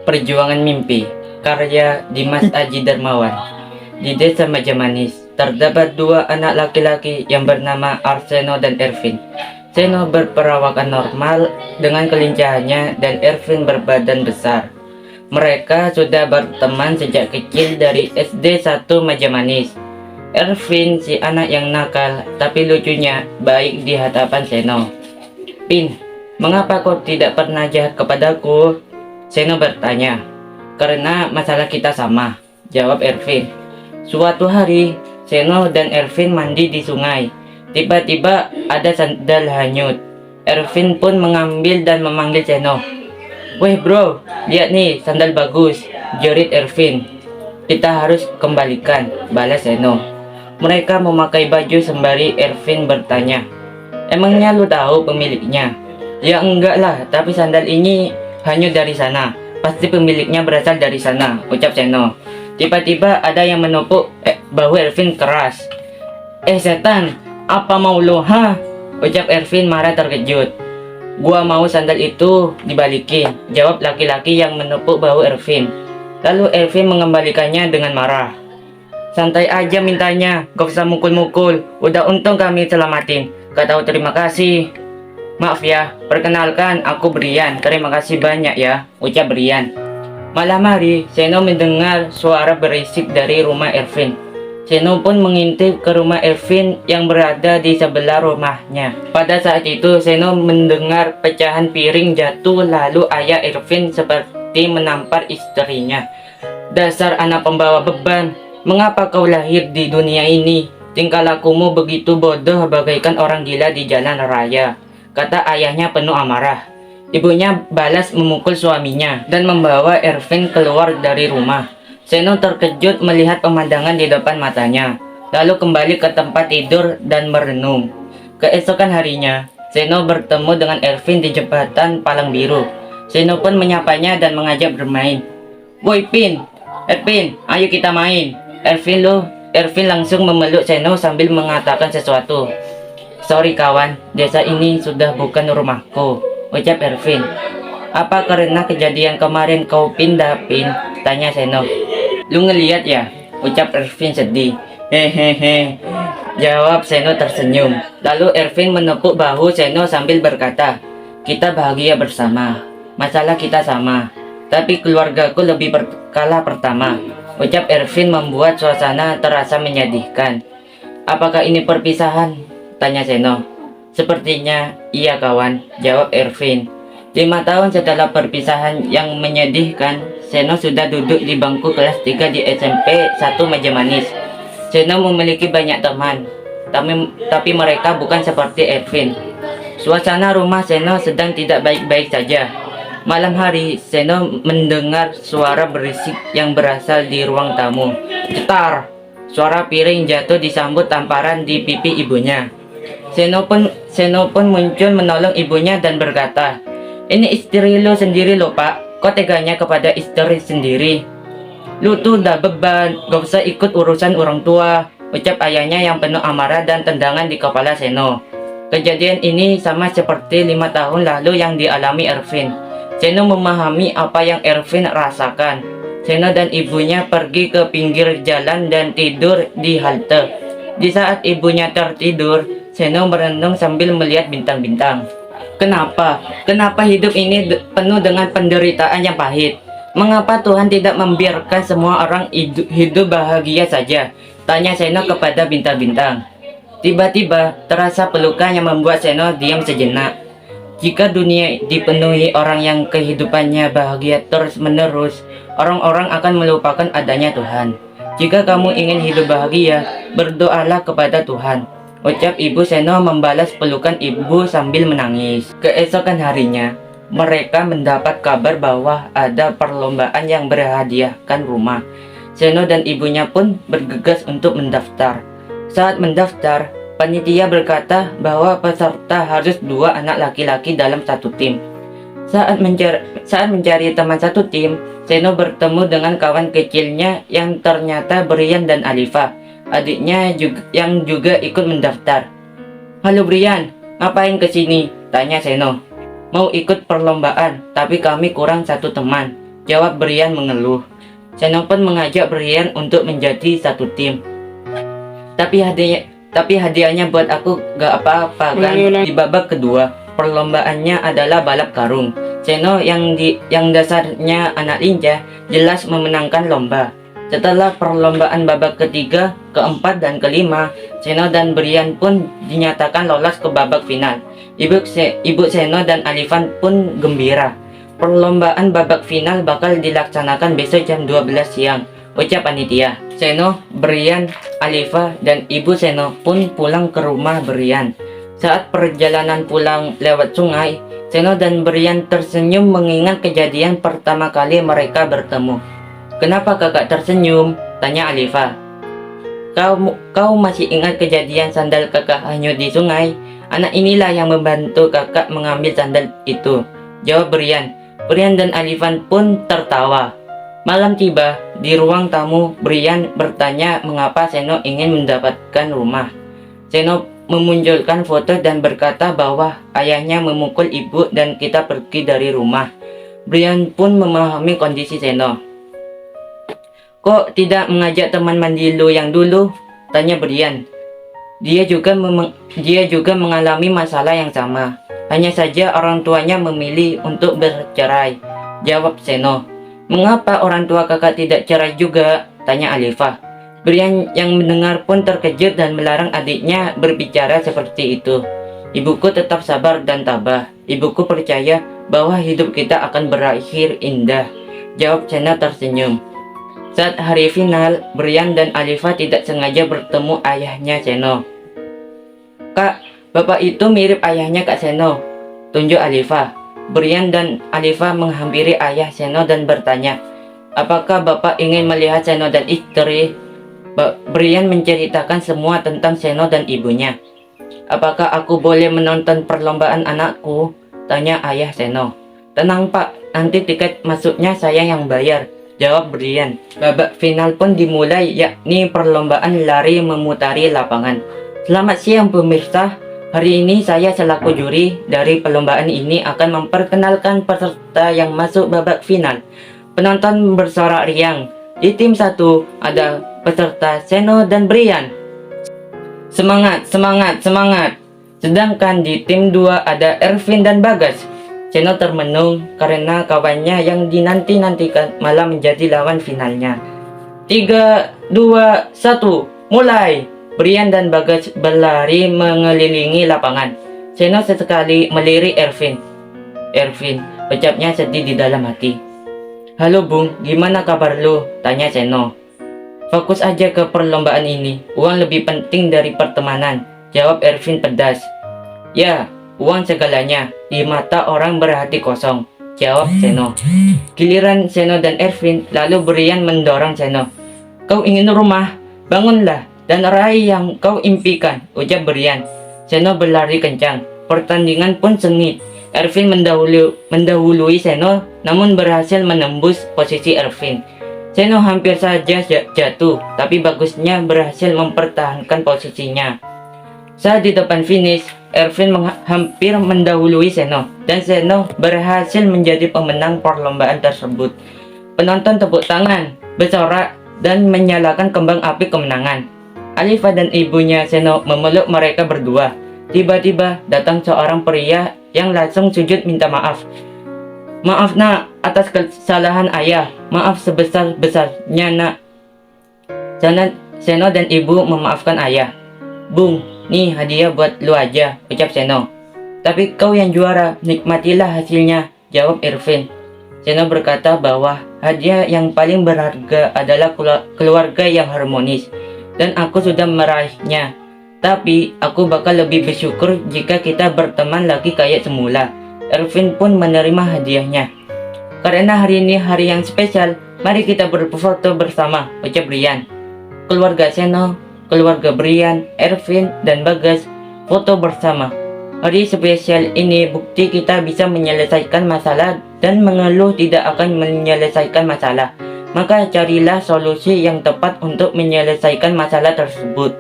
Perjuangan Mimpi, karya Dimas Aji Darmawan. Di desa Majamanis, terdapat dua anak laki-laki yang bernama Arseno dan Ervin. Seno berperawakan normal dengan kelincahannya dan Ervin berbadan besar. Mereka sudah berteman sejak kecil dari SD 1 Majamanis. Ervin si anak yang nakal, tapi lucunya baik di hadapan Seno. "Pin, mengapa kau tidak pernah jahat kepadaku?" Seno bertanya. "Karena masalah kita sama," jawab Ervin. Suatu hari, Seno dan Ervin mandi di sungai. Tiba-tiba ada sandal hanyut. Ervin pun mengambil dan memanggil Seno. "Weh bro, lihat nih sandal bagus," jerit Ervin. "Kita harus kembalikan," balas Seno. Mereka memakai baju sembari Ervin bertanya, "Emangnya lu tahu pemiliknya?" "Ya enggak lah, tapi sandal ini hanyut dari sana. Pasti pemiliknya berasal dari sana," ucap Seno. Tiba-tiba ada yang menepuk bahu Ervin keras. Setan, apa mau lo ha?" ucap Ervin marah terkejut. "Gua mau sandal itu dibalikin," jawab laki-laki yang menepuk bahu Ervin. Lalu Ervin mengembalikannya dengan marah. "Santai aja mintanya, gak usah mukul-mukul. Udah untung kami selamatin. Gak tahu terima kasih." "Maaf ya, perkenalkan aku Brian. Terima kasih banyak ya," ucap Brian. Malam hari, Seno mendengar suara berisik dari rumah Ervin. Seno pun mengintip ke rumah Ervin yang berada di sebelah rumahnya. Pada saat itu, Seno mendengar pecahan piring jatuh, lalu ayah Ervin seperti menampar istrinya. "Dasar anak pembawa beban, mengapa kau lahir di dunia ini? Tingkah lakumu begitu bodoh bagaikan orang gila di jalan raya," kata ayahnya penuh amarah. Ibunya balas memukul suaminya dan membawa Ervin keluar dari rumah. Seno terkejut melihat pemandangan di depan matanya, lalu kembali ke tempat tidur dan merenung. Keesokan harinya, Seno bertemu dengan Ervin di jembatan Palang Biru. Seno pun menyapanya dan mengajak bermain. "Woi Pin, Ervin, ayo kita main." Ervin langsung memeluk Seno sambil mengatakan sesuatu. "Sorry kawan, desa ini sudah bukan rumahku," ucap Ervin. "Apa karena kejadian kemarin kau pindah, Pin?" tanya Seno. "Lu ngeliat ya?" ucap Ervin sedih. "Hehehe," jawab Seno tersenyum. Lalu Ervin menepuk bahu Seno sambil berkata, "Kita bahagia bersama. Masalah kita sama, tapi keluargaku lebih berkala pertama," ucap Ervin membuat suasana terasa menyedihkan. "Apakah ini perpisahan?" tanya Seno. "Sepertinya iya kawan," jawab Ervin. 5 tahun setelah perpisahan yang menyedihkan, Seno sudah duduk di bangku kelas 3 di SMP 1 Majamanis. Seno memiliki banyak teman, tapi mereka bukan seperti Ervin. Suasana rumah Seno sedang tidak baik-baik saja. Malam hari, Seno mendengar suara berisik yang berasal di ruang tamu. Cetar! Suara piring jatuh disambut tamparan di pipi ibunya. Seno pun muncul menolong ibunya dan berkata, "Ini istri lo sendiri lo pak, kok teganya kepada istri sendiri? Lu tuh udah beban, gak usah ikut urusan orang tua," ucap ayahnya yang penuh amarah dan tendangan di kepala Seno. Kejadian ini sama seperti 5 tahun lalu yang dialami Ervin. Seno memahami apa yang Ervin rasakan. Seno dan ibunya pergi ke pinggir jalan dan tidur di halte. Di saat ibunya tertidur, Seno merenung sambil melihat bintang-bintang. Kenapa hidup ini penuh dengan penderitaan yang pahit? Mengapa Tuhan tidak membiarkan semua orang hidup bahagia saja? Tanya Seno kepada bintang-bintang. Tiba-tiba terasa pelukan yang membuat Seno diam sejenak. Jika dunia dipenuhi orang yang kehidupannya bahagia terus-menerus, orang-orang akan melupakan adanya Tuhan. Jika kamu ingin hidup bahagia, berdoalah kepada Tuhan, ucap ibu Seno membalas pelukan ibu sambil menangis. Keesokan harinya, mereka mendapat kabar bahwa ada perlombaan yang berhadiahkan rumah. Seno dan ibunya pun bergegas untuk mendaftar. Saat mendaftar, panitia berkata bahwa peserta harus 2 anak laki-laki dalam satu tim. Saat mencari teman satu tim, Seno bertemu dengan kawan kecilnya yang ternyata Brian dan Alifa, adiknya yang juga ikut mendaftar. "Halo Brian, ngapain kesini?" tanya Seno. "Mau ikut perlombaan, tapi kami kurang 1 teman," Jawab Brian mengeluh. Seno pun mengajak Brian untuk menjadi satu tim. Tapi hadiahnya buat aku gak apa-apa kan. Di babak kedua, perlombaannya adalah balap karung. Seno yang dasarnya anak lincah jelas memenangkan lomba. Setelah perlombaan babak ketiga, keempat, dan kelima, Seno dan Brian pun dinyatakan lolos ke babak final. Ibu Seno dan Alifan pun gembira. Perlombaan babak final bakal dilaksanakan besok jam 12 siang, ucap panitia. Seno, Brian, Alifa, dan ibu Seno pun pulang ke rumah Brian. Saat perjalanan pulang lewat sungai, Seno dan Brian tersenyum mengingat kejadian pertama kali mereka bertemu. "Kenapa kakak tersenyum?" tanya Alifa. Kau masih ingat kejadian sandal kakak hanyut di sungai? Anak inilah yang membantu kakak mengambil sandal itu, jawab Brian. Brian dan Alifan pun tertawa. Malam tiba, di ruang tamu, Brian bertanya mengapa Seno ingin mendapatkan rumah. Seno memunculkan foto dan berkata bahwa ayahnya memukul ibu dan kita pergi dari rumah. Brian pun memahami kondisi Seno. "Kok tidak mengajak teman mandi lo yang dulu?" tanya Brian. Dia juga mengalami masalah yang sama. Hanya saja orang tuanya memilih untuk bercerai, jawab Seno. "Mengapa orang tua kakak tidak cerai juga?" tanya Alifa. Brian yang mendengar pun terkejut dan melarang adiknya berbicara seperti itu. "Ibuku tetap sabar dan tabah. Ibuku percaya bahwa hidup kita akan berakhir indah," jawab Seno tersenyum. Saat hari final, Brian dan Alifa tidak sengaja bertemu ayahnya Seno. "Kak, bapak itu mirip ayahnya Kak Seno," tunjuk Alifa. Brian dan Alifa menghampiri ayah Seno dan bertanya, "Apakah bapak ingin melihat Seno dan istri?" Brian menceritakan semua tentang Seno dan ibunya. "Apakah aku boleh menonton perlombaan anakku?" tanya ayah Seno. "Tenang pak, nanti tiket masuknya saya yang bayar," jawab Brian. Babak final pun dimulai, yakni perlombaan lari memutari lapangan. "Selamat siang pemirsa. Hari ini saya selaku juri dari perlombaan ini akan memperkenalkan peserta yang masuk babak final." Penonton bersorak riang. Di tim 1 ada peserta Seno dan Brian. "Semangat, semangat, semangat!" Sedangkan di tim 2 ada Ervin dan Bagas. Seno termenung karena kawannya yang dinanti-nantikan malah menjadi lawan finalnya. 3, 2, 1, mulai! Brian dan Bagas berlari mengelilingi lapangan. Seno sesekali melirik Ervin. "Ervin," ucapnya sedih di dalam hati. "Halo Bung, gimana kabar lu?" tanya Seno. "Fokus aja ke perlombaan ini. Uang lebih penting dari pertemanan," jawab Ervin pedas. "Ya, uang segalanya. Di mata orang berhati kosong," jawab Seno. Giliran Seno dan Ervin, lalu Brian mendorong Seno. "Kau ingin rumah? Bangunlah dan raih yang kau impikan," ucap Brian. Seno berlari kencang. Pertandingan pun sengit. Ervin mendahului Seno, namun berhasil menembus posisi Ervin. Seno hampir saja jatuh, tapi bagusnya berhasil mempertahankan posisinya. Saat di depan finish, Ervin hampir mendahului Seno, dan Seno berhasil menjadi pemenang perlombaan tersebut. Penonton tepuk tangan, bersorak, dan menyalakan kembang api kemenangan. Alifa dan ibunya Seno memeluk mereka berdua. Tiba-tiba datang seorang pria yang langsung sujud minta maaf. "Maaf nak, atas kesalahan ayah. Maaf sebesar-besarnya nak." Seno dan ibu memaafkan ayah. "Bung, nih hadiah buat lu aja," ucap Seno. "Tapi kau yang juara, nikmatilah hasilnya," jawab Ervin. Seno berkata bahwa hadiah yang paling berharga adalah keluarga yang harmonis, dan aku sudah meraihnya. Tapi aku bakal lebih bersyukur jika kita berteman lagi kayak semula. Ervin pun menerima hadiahnya. "Karena hari ini hari yang spesial, mari kita berfoto bersama," ucap Brian. Keluarga Seno, keluarga Brian, Ervin, dan Bagas foto bersama. Hari spesial ini bukti kita bisa menyelesaikan masalah, dan mengeluh tidak akan menyelesaikan masalah. Maka carilah solusi yang tepat untuk menyelesaikan masalah tersebut.